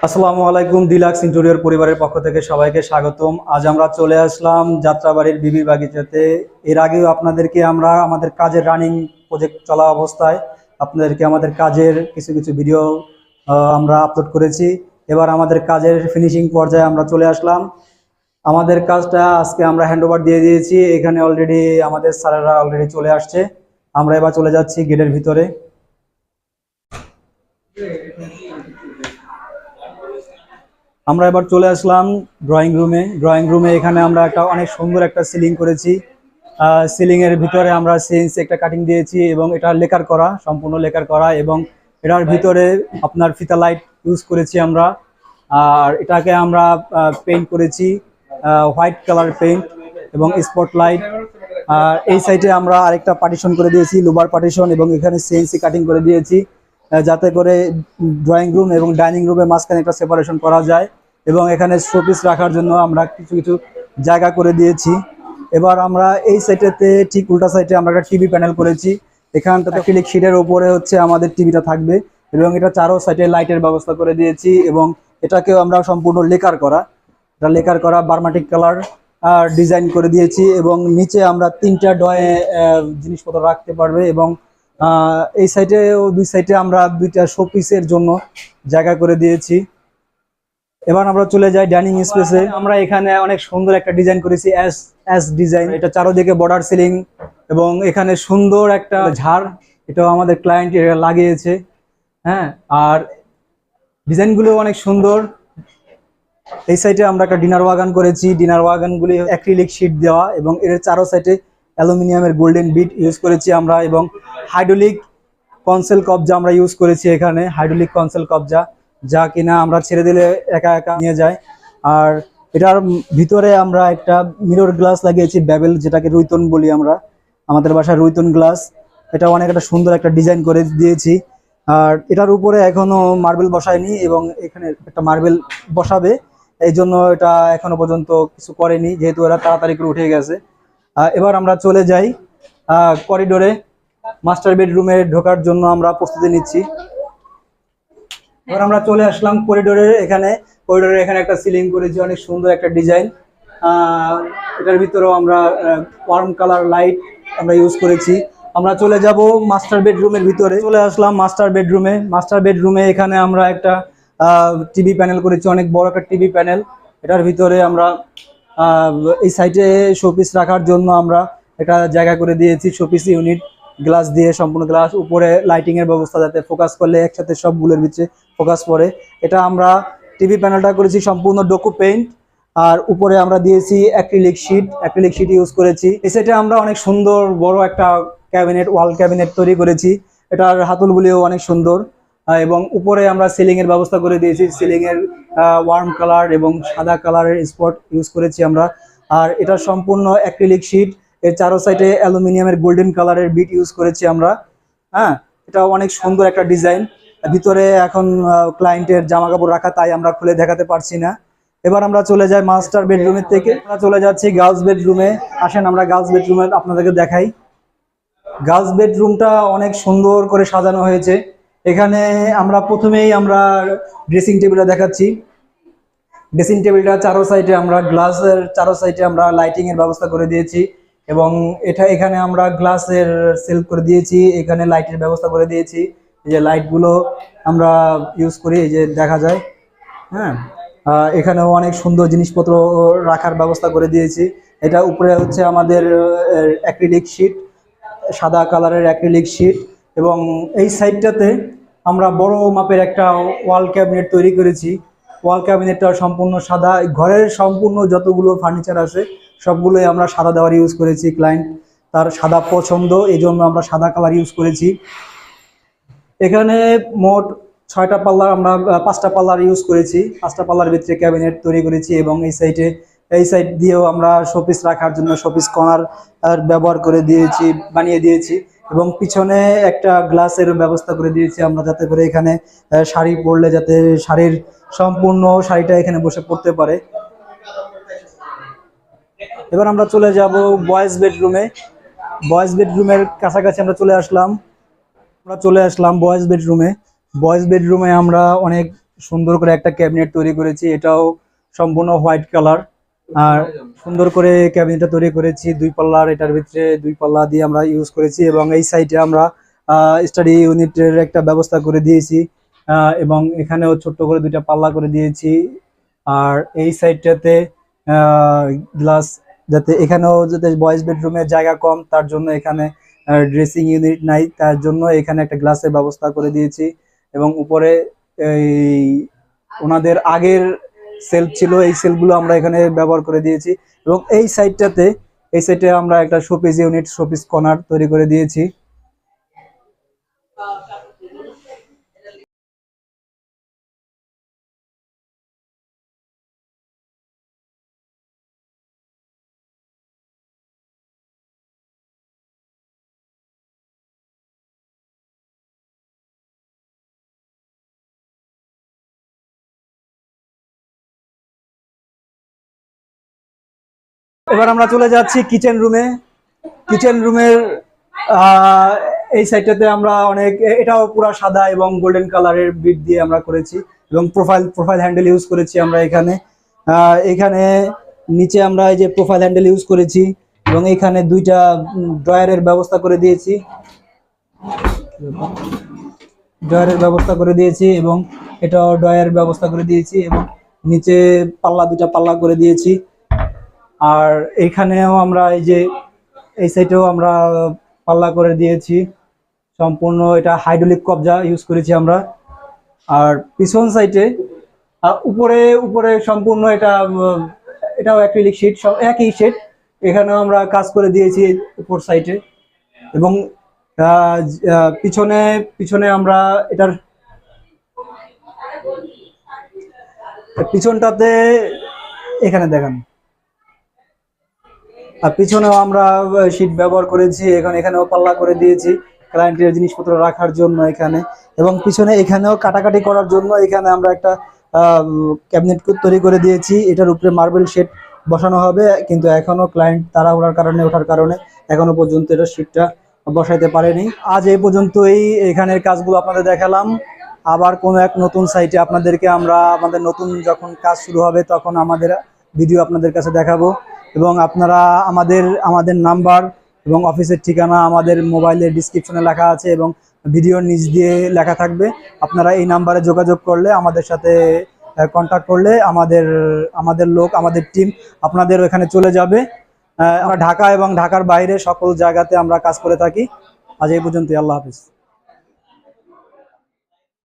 আসসালামু আলাইকুম। Deluxe interior পরিবারের পক্ষ থেকে সবাইকে স্বাগতম। আজ আমরা চলে আসলাম যাত্রাবাড়ির বিবির বাগিচাতে। এর আগেও আপনাদেরকে আমরা আমাদের কাজের রানিং প্রজেক্ট চলা অবস্থায় আপনাদেরকে আমাদের কাজের কিছু কিছু ভিডিও আমরা আপলোড করেছি। এবার আমাদের কাজের ফিনিশিং পর্যায়ে আমরা চলে আসলাম। আমাদের কাজটা আজকে আমরা হ্যান্ডওভার দিয়ে দিয়েছি। এখানে অলরেডি আমাদের স্যারেরা অলরেডি চলে আসছে। আমরা এবার চলে যাচ্ছি গেটের ভিতরে। আমরা এবার চলে আসলাম ড্রয়িং রুমে এখানে আমরা একটা অনেক সুন্দর একটা সিলিং করেছি। সিলিং এর ভিতরে আমরা সিএনসি একটা কাটিং দিয়েছি এবং এটা লেকার করা, সম্পূর্ণ লেকার করা, এবং এটার ভিতরে আপনার ফিতা লাইট ইউজ করেছি আমরা। আর এটাকে আমরা পেইন্ট করেছি হোয়াইট কালার পেইন্ট এবং স্পট লাইট। আর এই সাইডে আমরা আরেকটা পার্টিশন করে দিয়েছি, লোবার পার্টিশন, এবং এখানে সিএনসি কাটিং করে দিয়েছি যাতে করে ড্রয়িং রুম এবং ডাইনিং রুমের মাঝখানে একটা সেপারেশন করা যায়। এবং এখানে শোপিস রাখার জন্য আমরা কিছু কিছু জায়গা করে দিয়েছি। এবার আমরা এই সাইডেতে ঠিক উল্টা সাইডে আমরা একটা টিভি প্যানেল করেছি। এখানটাতে অ্যাক্রিলিক শিটের উপরে হচ্ছে আমাদের টিভিটা থাকবে, এবং এটা চারো সাইডে লাইটের ব্যবস্থা করে দিয়েছি। এবং এটাকেও আমরা সম্পূর্ণ লেকার করা বার্মাটিক কালার ডিজাইন করে দিয়েছি। এবং নিচে আমরা তিনটা ডয়ে জিনিসপত্র রাখতে পারবে, এবং এই সাইডে ও দুই সাইডে আমরা দুইটা শোপিসের জন্য জায়গা করে দিয়েছি। এবার আমরা চলে যাই ডাইনিং স্পেসে। আমরা এখানে অনেক সুন্দর একটা ডিজাইন করেছি, এস ডিজাইন। এটা চারোদিকে বর্ডার সিলিং, এবং এখানে সুন্দর একটা ঝাড়, এটাও আমাদের ক্লায়েন্ট লাগিয়েছে। হ্যাঁ, আর ডিজাইনগুলো অনেক সুন্দর। এই সাইডে আমরা একটা ডিনার ওয়াগান করেছি। ডিনার ওয়াগানগুলি অ্যাক্রিলিক শীট দেওয়া, এবং এর চারো সাইডে অ্যালুমিনিয়ামের গোল্ডেন বিট ইউজ করেছি আমরা। এবং হাইড্রোলিক কনসেল কবজা আমরা ইউজ করেছি এখানে, হাইড্রোলিক কনসেল কবজা, যা কিনা আমরা ছেড়ে দিলে একা একা নিয়ে যায়। আর এটার ভিতরে আমরা একটা মিরর গ্লাস লাগিয়েছি, ব্যাবেল, যেটাকে রুইতন বলি আমরা, আমাদের বাসায় রুইতন গ্লাস। এটা অনেক একটা সুন্দর একটা ডিজাইন করে দিয়েছি। আর এটার উপরে এখনো মার্বেল বসায়নি, এবং এখানে একটা মার্বেল বসাবে, এই জন্য এটা এখনো পর্যন্ত কিছু করেনি, যেহেতু এরা তাড়াতাড়ি করে উঠে গেছে। এবার আমরা চলে যাই করিডোরে। মাস্টার বেডরুমে ঢোকার জন্য আমরা প্রস্তুতি নিচ্ছি। এবার আমরা চলে আসলাম করিডোরের এখানে একটা সিলিং করেছি, অনেক সুন্দর একটা ডিজাইন। এটার ভিতরেও আমরা ওয়ার্ম কালার লাইট আমরা ইউজ করেছি। আমরা চলে যাব মাস্টার বেডরুমের ভিতরে। চলে আসলাম মাস্টার বেডরুমে এখানে আমরা একটা টিভি প্যানেল করেছি, অনেক বড় একটা টিভি প্যানেল। এটার ভিতরে আমরা এই সাইডে শোপিস রাখার জন্য আমরা একটা জায়গা করে দিয়েছি, শোপিস ইউনিট গ্লাস দিয়ে, সম্পূর্ণ গ্লাস। উপরে লাইটিং এর ব্যবস্থা, যাতে ফোকাস করলে একসাথে সবগুলোর ভিতরে ফোকাস পড়ে। এটা আমরা টিভি প্যানেলটা করেছি সম্পূর্ণ ডোকো পেইন্ট, আর উপরে আমরা দিয়েছি অ্যাক্রিলিক শিট ইউজ করেছি। এই সাইডে আমরা অনেক সুন্দর বড় একটা ওয়াল ক্যাবিনেট তৈরি করেছি। এটার হাতলগুলিও অনেক সুন্দর। এবং উপরে আমরা সিলিং এর ব্যবস্থা করে দিয়েছি, সিলিং এর ওয়ার্ম কালার এবং সাদা কালারের স্পট ইউজ করেছি আমরা। আর এটা সম্পূর্ণ অ্যাক্রিলিক শিট, এর চারো সাইডে অ্যালুমিনিয়ামের গোল্ডেন কালারের বিট ইউজ করেছি আমরা। হ্যাঁ, এটা অনেক সুন্দর একটা ডিজাইন। ভিতরে এখন ক্লায়েন্টের জামা কাপড় রাখা, তাই আমরা খুলে দেখাতে পারছি না। এবার আমরা চলে যাই মাস্টার বেডরুমের থেকে, আমরা চলে যাচ্ছি গার্লস বেডরুমে। আসেন আমরা গার্লস বেডরুমে আপনাদেরকে দেখাই। গার্লস বেডরুমটা অনেক সুন্দর করে সাজানো হয়েছে। এখানে আমরা প্রথমেই আমরা ড্রেসিং টেবিলটা দেখাচ্ছি। ড্রেসিং টেবিলটা চারো সাইডে আমরা গ্লাসের চারো সাইডে আমরা লাইটিং এর ব্যবস্থা করে দিয়েছি, এবং এখানে আমরা গ্লাসের সেল করে দিয়েছি, এখানে লাইটের ব্যবস্থা করে দিয়েছি। এই যে লাইটগুলো আমরা ইউজ করি, এই যে দেখা যায়। হ্যাঁ, এখানেও অনেক সুন্দর জিনিসপত্র রাখার ব্যবস্থা করে দিয়েছি। এটা উপরে হচ্ছে আমাদের অ্যাক্রিলিক শিট, সাদা কালারের অ্যাক্রিলিক শিট। এবং এই সাইডটাতে আমরা বড় মাপের একটা ওয়াল ক্যাবিনেট তৈরি করেছি। ওয়াল ক্যাবিনেটটা সম্পূর্ণ সাদা। ঘরের সম্পূর্ণ যতগুলো ফার্নিচার আছে সবগুলোই আমরা সাদা দেওয়ার ইউজ করেছি। ক্লায়েন্ট তার সাদা পছন্দ, এই জন্য আমরা সাদা কালার ইউজ করেছি। এখানে মোট 6টা পাল্লার, আমরা 5টা পাল্লার ইউজ করেছি। 5টা পাল্লার ভিতরে ক্যাবিনেট তৈরি করেছি, এবং এই সাইড দিয়েও আমরা শোপিস রাখার জন্য শোপিস কর্নার ব্যবহার করে দিয়েছি, বানিয়ে দিয়েছি। এবং পিছনে একটা গ্লাসের ব্যবস্থা করে দিয়েছি আমরা, যাতে করে এখানে শাড়ি পরলে যাতে শাড়ির সম্পূর্ণ শাড়িটা এখানে বসে পড়তে পারে। এবার আমরা চলে যাব বয়েজ বেডরুমের কাছাকাছি আমরা চলে আসলাম বয়েজ বেডরুমে আমরা অনেক সুন্দর করে একটা ক্যাবিনেট তৈরি করেছি, এটাও সম্পূর্ণ হোয়াইট কালার। আর সুন্দর করে ক্যাবিনেটটা তৈরি করেছি 2 পাল্লার, এটার ভিতরে 2 পাল্লা দিয়ে আমরা ইউজ করেছি। এবং এই সাইডে আমরা স্টাডি ইউনিটের একটা ব্যবস্থা করে দিয়েছি, এবং এখানেও ছোট্ট করে 2টা পাল্লা করে দিয়েছি। আর এই সাইডটাতে গ্লাস, যাতে এখানেও যাতে বয়েজ বেডরুমের জায়গা কম, তার জন্য এখানে ড্রেসিং ইউনিট নাই, তার জন্য এখানে একটা গ্লাসের ব্যবস্থা করে দিয়েছি। এবং উপরে এই ওনাদের আগের সেলফ ছিল, এই সেলফগুলো আমরা এখানে ব্যবহার করে দিয়েছি। এবং এই সাইডে আমরা একটা শোপিস ইউনিট, শোপিস কর্নার তৈরি করে দিয়েছি। এবার আমরা চলে যাচ্ছি কিচেন রুমে। কিচেন রুমের এই সাইডটাতে আমরা এটাও পুরো সাদা এবং গোল্ডেন কালারের বিট দিয়ে আমরা করেছি, এবং প্রোফাইল হ্যান্ডেল ইউজ করেছি আমরা এখানে। এখানে নিচে আমরা এই যে প্রোফাইল হ্যান্ডেল ইউজ করেছি, এবং এখানে 2টা ড্রয়ারের ব্যবস্থা করে দিয়েছি, এবং এটাও ড্রয়ারের ব্যবস্থা করে দিয়েছি, এবং নিচে 2টা পাল্লা করে দিয়েছি। আর এইখানেও আমরা এই সাইডেও আমরা পাল্লা করে দিয়েছি, সম্পূর্ণ এটা হাইড্রোলিক কবজা ইউজ করেছি আমরা। আর পিছন সাইডে উপরে উপরে সম্পূর্ণ এটাও অ্যাক্রিলিক শীট, সব একই শেড, এখানেও আমরা কাজ করে দিয়েছি উপর সাইডে। এবং পিছনে পিছনে আমরা এটার পিছনটাতে এখানে দেখান, আর পিছনেও আমরা শীট ব্যবহার করেছি, এখানেও পাল্লা করে দিয়েছি ক্লায়েন্টের জিনিসপত্র রাখার জন্য এখানে। এবং পিছনে এখানেও কাটাকাটি করার জন্য এখানে আমরা একটা ক্যাবিনেট তৈরি করে দিয়েছি, এটার উপরে মার্বেল শেড বসানো হবে, কিন্তু এখনো ক্লায়েন্ট তাড়াহুড়ার কারণে ওঠার কারণে এখনো পর্যন্ত এটা শীটটা বসাইতে পারেনি। আজ এই পর্যন্তই এখানের কাজগুলো আপনাদের দেখালাম। আবার কোনো এক নতুন সাইটে আপনাদেরকে আমাদের নতুন যখন কাজ শুরু হবে তখন আমাদের ভিডিও আপনাদের কাছে দেখাবো। এবং আপনারা আমাদের নাম্বার এবং অফিসের ঠিকানা আমাদের মোবাইলের ডিসক্রিপশনে লেখা আছে, এবং ভিডিওর নিচ দিয়ে লেখা থাকবে। আপনারা এই নাম্বারে যোগাযোগ করলে, আমাদের সাথে কন্ট্যাক্ট করলে আমাদের লোক, আমাদের টিম আপনাদের ওখানে চলে যাবে। আমরা ঢাকা এবং ঢাকার বাইরে সকল জায়গাতে আমরা কাজ করে থাকি। আজ এই পর্যন্তই, আল্লাহ হাফিজ।